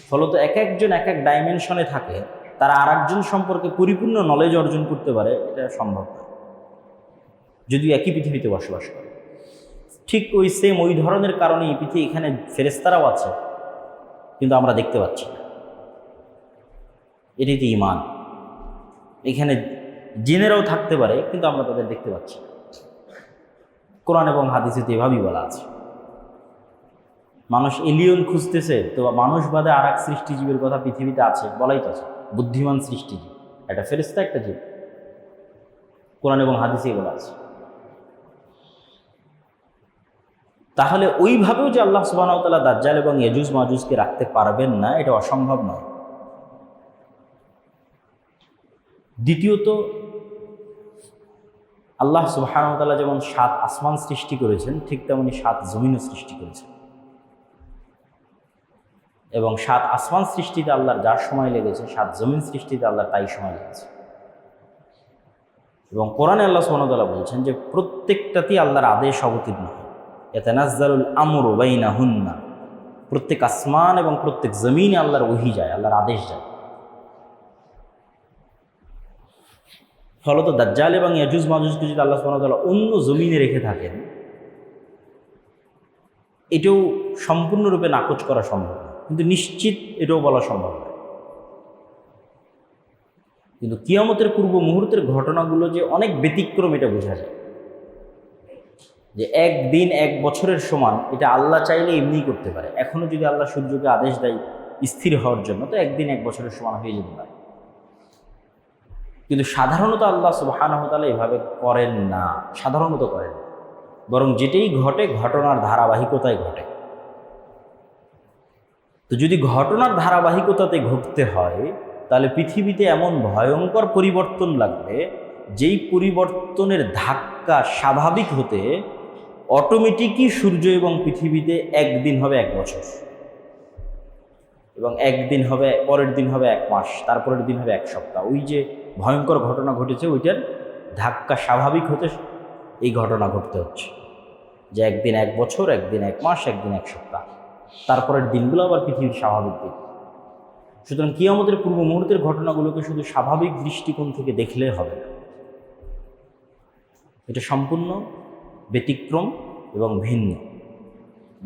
ফলত এক একজন এক এক ডাইমেনশনে থাকে, তারা আর একজন সম্পর্কে পরিপূর্ণ নলেজ অর্জন করতে পারে, এটা সম্ভব নয় যদিও একই পৃথিবীতে বসবাস করে। ঠিক ওই ধরনের কারণে এই পৃথিবী, এখানে ফেরেশতারাও আছে কিন্তু আমরা দেখতে পাচ্ছি না। এটাই তো ঈমান। এখানে জিনেরাও থাকতে পারে কিন্তু আমরা তাদের দেখতে পাচ্ছি না। কোরআন এবং হাদিসে তো এভাবেই বলা আছে। মানুষ এলিয়ন খুঁজতেছে, তো মানুষ বাদে আর এক সৃষ্টিজীবের কথা পৃথিবীতে আছে, বলাই তো আছে, বুদ্ধিমান সৃষ্টিজীব, একটা ফেরেশতা, একটা জীব। কোরআন এবং হাদিসেই বলা আছে। তাহলে ওইভাবেও যে আল্লাহ সুবহানাহু ওয়া তাআলা দাজ্জাল এবং ইয়াজুজ মাজুজকে রাখতে পারবেন না, এটা অসম্ভব নয়। দ্বিতীয়ত, আল্লাহ সুবহানাহু ওয়া তাআলা যেমন 7 আসমান সৃষ্টি করেছেন, ঠিক তেমনি 7 জমিনও সৃষ্টি করেছেন। এবং 7 আসমান সৃষ্টিতে আল্লাহর যার সময় লেগেছে, 7 জমিন সৃষ্টিতে আল্লাহর তাই সময় লেগেছে। এবং কোরআনে আল্লাহ সুবহানাহু ওয়া তাআলা বলছেন যে প্রত্যেকটাতেই আল্লাহর আদেশ অবতীর্ণ হয়। ইয়াতানাজ্জালুল আমরু বাইনাহুন্না, প্রত্যেক আসমান এবং প্রত্যেক জমিনে আল্লাহর ওহী যায়, আল্লাহর আদেশ যায়। ফলত দাজ্জাল এবং ইয়াজুজ মাজুজকে যদি আল্লাহ সুবহানাহু ওয়া তাআলা অন্য জমিনে রেখে থাকেন, এটাও সম্পূর্ণরূপে নাকচ করা সম্ভব না, কিন্তু নিশ্চিত এটাও বলা সম্ভব না। কিন্তু কিয়ামতের পূর্ব মুহূর্তের ঘটনাগুলো যে অনেক ব্যতিক্রম, এটা বোঝা যায়। যে একদিন 1 বছরের সমান, এটা আল্লাহ চাইলে এমনিই করতে পারে। এখনো যদি আল্লাহ সূর্যকে আদেশ দেয় স্থির হওয়ার জন্য, তো একদিন 1 বছরের সমান হয়ে যেতে পারে। কিন্তু সাধারণত আল্লাহ সুবহানাহু ওয়া তাআলা এভাবে করেন না, সাধারণত করেন না, বরং যেটাই ঘটে ঘটনার ধারাবাহিকতায় ঘটে। তো যদি ঘটনার ধারাবাহিকতাতে ঘটতে হয়, তাহলে পৃথিবীতে এমন ভয়ঙ্কর পরিবর্তন লাগবে, যেই পরিবর্তনের ধাক্কা ধাক্কা স্বাভাবিক হতে অটোমেটিকই সূর্য এবং পৃথিবীতে একদিন হবে 1 বছর, এবং একদিন হবে, পরের দিন হবে 1 মাস, তারপরের দিন হবে 1 সপ্তাহ। ওই যে ভয়ঙ্কর ঘটনা ঘটেছে, ওইটার ধাক্কা স্বাভাবিক হতে এই ঘটনা ঘটতে হচ্ছে, যে একদিন 1 বছর, একদিন 1 মাস, একদিন 1 সপ্তাহ, তারপরের দিনগুলো আবার পৃথিবীর স্বাভাবিক দিন। সুতরাং কিয়ামতের পূর্ব মুহূর্তের ঘটনাগুলোকে শুধু স্বাভাবিক দৃষ্টিকোণ থেকে দেখলে হবে না, এটা সম্পূর্ণ ব্যতিক্রম এবং ভিন্ন।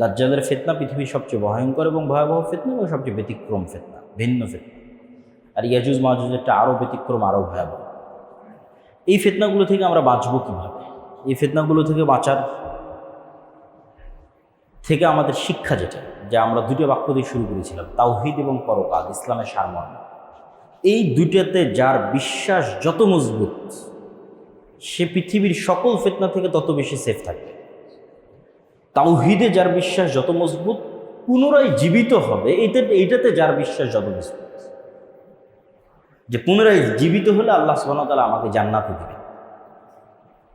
দাজ্জালের ফিতনা পৃথিবীর সবচেয়ে ভয়ঙ্কর এবং ভয়াবহ ফিতনা এবং সবচেয়ে ব্যতিক্রম ফিতনা, ভিন্ন ফিতনা। আর ইয়াজুজ মাজুজেরটা আরও ব্যতিক্রম, আরও ভয়াবহ। এই ফিতনাগুলো থেকে আমরা বাঁচব কীভাবে? এই ফিতনাগুলো থেকে বাঁচার থেকে আমাদের শিক্ষা যেটা, যে আমরা 2টা বাক্য দিয়ে শুরু করেছিলাম, তাওহীদ এবং পরকাল, ইসলামের সারমর্ম। এই দুইটাতে যার বিশ্বাস যত মজবুত, সে পৃথিবীর সকল ফিতনা থেকে তত বেশি সেফ থাকবে। তাওহীদে যার বিশ্বাস যত মজবুত, পুনরায় জীবিত হবে, এইটাতে যার বিশ্বাস যত মজবুত, যে পুনরায় জীবিত হলে আল্লাহ সুবহানাহু ওয়া তাআলা আমাকে জান্নাতে দিবেন।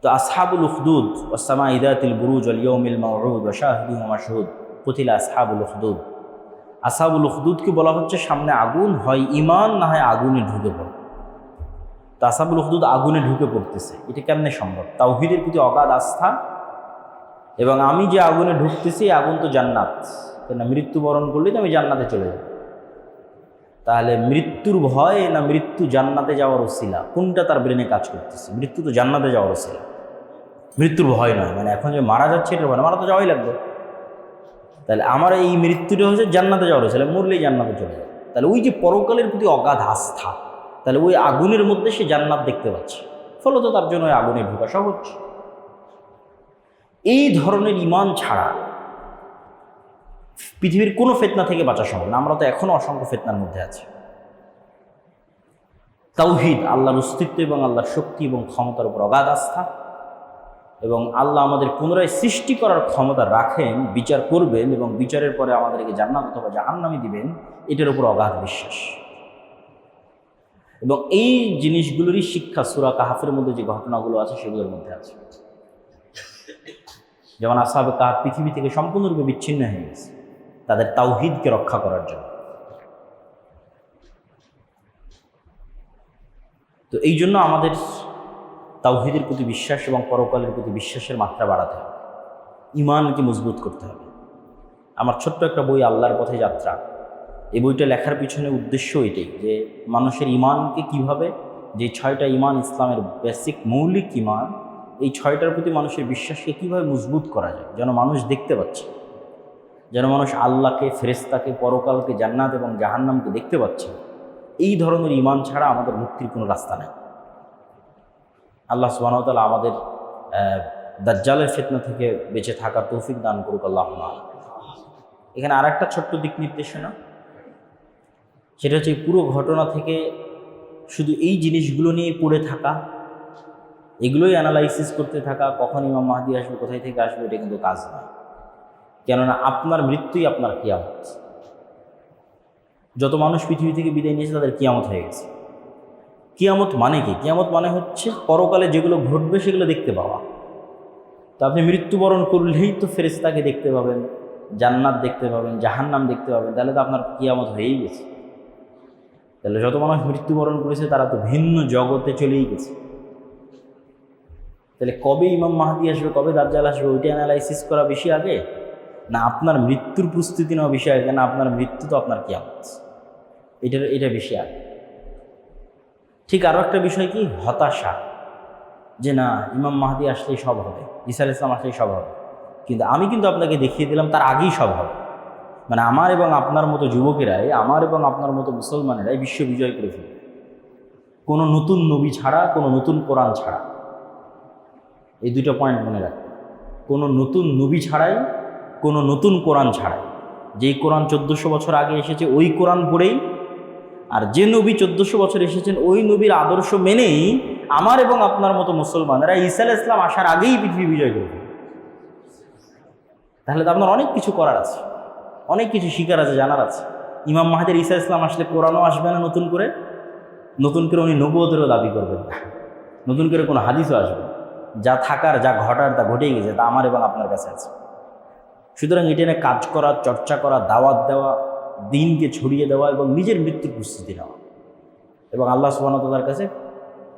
তো আসহাবুল উখদুদ ওয়াস-সামা'i যাতিল বুরুজ ওয়াল ইয়াউমিল মাউউদ ওয়া শাহিদিন ওয়া মাশহুদ কুতিলা আসহাবুল উখদুদ। আসহাবুল উখদুদকে বলা হচ্ছে সামনে আগুন, হয় ঈমান না হয় আগুনে ঢুকে পড়ে। তো আসহাবুল উখদুদ আগুনে ঢুকে পড়তেছে, এটা কেমনে সম্ভব? তাওহীদের প্রতি অগাধ আস্থা, এবং আমি যে আগুনে ঢুকতেছি, আগুন তো জান্নাত, কেন মৃত্যুবরণ করলে তো আমি জান্নাতে চলে যাব। তাহলে মৃত্যুর ভয় না মৃত্যু জান্নাতে যাওয়ার ওসিলা, কোনটা তার ব্রেনে কাজ করতেছে? মৃত্যু তো জান্নাতে যাওয়ার ওসিলা, মৃত্যুর ভয় নয়। মানে এখন যে মারা যাচ্ছে এটা ভয়, মারা তো যাওয়াই লাগবে। তাহলে আমার এই মৃত্যুটা হচ্ছে জান্নাতে যাওয়ার ওসিলা, মরলেই জান্নাতে চলে যাবে। তাহলে ওই যে পরকালের প্রতি অগাধ আস্থা, তাহলে ওই আগুনের মধ্যে সে জান্নাত দেখতে পাচ্ছে, ফলত তার জন্য ওই আগুনে ঢোকা সহজ। এই ধরনের ঈমান ছাড়া পৃথিবীর কোনো ফিতনা থেকে বাঁচা সম্ভব না। আমরা তো এখনো অসংখ্য ফিতনার মধ্যে আছি। তাওহীদ, আল্লাহর অস্তিত্ব এবং আল্লাহর শক্তি এবং ক্ষমতার উপর অগাধ আস্থা, এবং আল্লাহ আমাদের পুনরায় সৃষ্টি করার ক্ষমতা রাখেন, বিচার করবেন এবং বিচারের পরে আমাদেরকে জান্নাত অথবা জাহান্নামে দিবেন, এটার উপর অগাধ বিশ্বাস। এবং এই জিনিসগুলোরই শিক্ষা সূরা কাহফের মধ্যে যে ঘটনাগুলো আছে সেগুলোর মধ্যে আছে। যেমন আসহাবে কাহফ পৃথিবী থেকে সম্পূর্ণরূপে বিচ্ছিন্ন হয়ে গেছে তাদের তাওহীদকে রক্ষা করার জন্য। তো এই জন্য আমাদের তাওহীদের প্রতি বিশ্বাস এবং পরকালের প্রতি বিশ্বাসের মাত্রা বাড়াতে হবে, ঈমানকে মজবুত করতে হবে। আমার ছোট্ট একটা বই, আল্লাহর পথে যাত্রা, এই বইটা লেখার পিছনে উদ্দেশ্য এটাই, যে মানুষের ঈমানকে কিভাবে, যে 6টা ঈমান ইসলামের বেসিক মৌলিক ঈমান, এই 6টার প্রতি মানুষের বিশ্বাসকে কিভাবে মজবুত করা যায়, যেন মানুষ দেখতে পাচ্ছে, যেন মানুষ আল্লাহকে, ফেরেশতাকে, পরকালকে, জান্নাত এবং জাহান্নামকে দেখতে পাচ্ছে। এই ধরনের ঈমান ছাড়া আমাদের মুক্তির কোনো রাস্তা নেই। আল্লাহ সুবহানাহু ওয়া তাআলা আমাদের দাজ্জালের ফিতনা থেকে বেঁচে থাকার তৌফিক দান করুক, আল্লাহুম্মা। এখানে আরেকটা ছোট্ট দিক নির্দেশনা, সেটা হচ্ছে পুরো ঘটনা থেকে শুধু এই জিনিসগুলো নিয়ে পড়ে থাকা, এগুলোই অ্যানালাইসিস করতে থাকা, কখন ইমাম মাহদী আসবে, কোথায় থেকে আসবে, এটা কিন্তু কাজ নয়। কেননা আপনার মৃত্যুই আপনার কিয়ামত। যত মানুষ পৃথিবী থেকে বিদায় নিয়েছে তাদের কিয়ামত হয়ে গেছে। কিয়ামত মানে কি? কিয়ামত মানে হচ্ছে পরকালে যেগুলো ঘটবে সেগুলো দেখতে পাওয়া। তো আপনি মৃত্যুবরণ করলেই তো ফেরেশতাকে দেখতে পাবেন, জান্নাত দেখতে পাবেন, জাহান্নাম দেখতে পাবেন, তাহলে তো আপনার কিয়ামত হয়েই গেছে। তাহলে যত মানুষ মৃত্যুবরণ করেছে তারা তো ভিন্ন জগতে চলেই গেছে। তাহলে কবে ইমাম মাহদী আসবে, কবে দাজ্জাল আসবে, ওইটা অ্যানালাইসিস করা বেশি আগে, না আপনার মৃত্যুর প্রস্তুতি নেওয়া বেশি আগে? না আপনার মৃত্যু তো আপনার কিয়ামত, এটা বেশি আগে। ঠিক আরও একটা বিষয় কি, হতাশা, যে না ইমাম মাহদী আসলেই সব হবে, ঈসা আলাইহিস সালাম আসলেই সব হবে। কিন্তু আমি কিন্তু আপনাকে দেখিয়ে দিলাম তার আগেই সব হবে। মানে আমার এবং আপনার মতো যুবকেরাই, আমার এবং আপনার মতো মুসলমানেরাই বিশ্ব বিজয় করে ফেলবে, কোনো নতুন নবী ছাড়া, কোনো নতুন কোরআন ছাড়া। এই 2টা পয়েন্ট মনে রাখবেন, কোনো নতুন নবী ছাড়াই, কোনো নতুন কোরআন ছাড়াই। যেই কোরআন 1400 বছর আগে এসেছে ওই কোরআন পড়েই, আর যে নবী 1400 বছর এসেছেন ওই নবীর আদর্শ মেনেই আমার এবং আপনার মতো মুসলমানেরা ঈসা আলাইহিস সালাম আসার আগেই পৃথিবী বিজয় করবে। তাহলে তো আপনার অনেক কিছু করার আছে, অনেক কিছু শিকার আছে, জানার আছে। ইমাম মাহদীর ঈসা আলাইহিস সালাম আসলে কোরআনও আসবে না নতুন করে উনি নবুয়তেরও দাবি করবেন না, নতুন করে কোনো হাদিসও আসবে না। যা থাকার, যা ঘটার, তা ঘটেই গেছে, তা আমার এবং আপনার কাছে আছে। সুতরাং এটা নিয়ে কাজ করা, চর্চা করা, দাওয়াত দেওয়া, দিনকে ছড়িয়ে দেওয়া এবং নিজের মৃত্যুর প্রস্তুতি নেওয়া, এবং আল্লাহ সুবহানাহু ওয়া তাআলার কাছে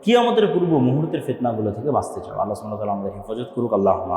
কিয়ামতের পূর্ব মুহূর্তের ফিতনাগুলো থেকে বাঁচতে চাও। আল্লাহ সুবহানাহু ওয়া তাআলা আমাদের হেফাজত করুক। আল্লাহুম্মা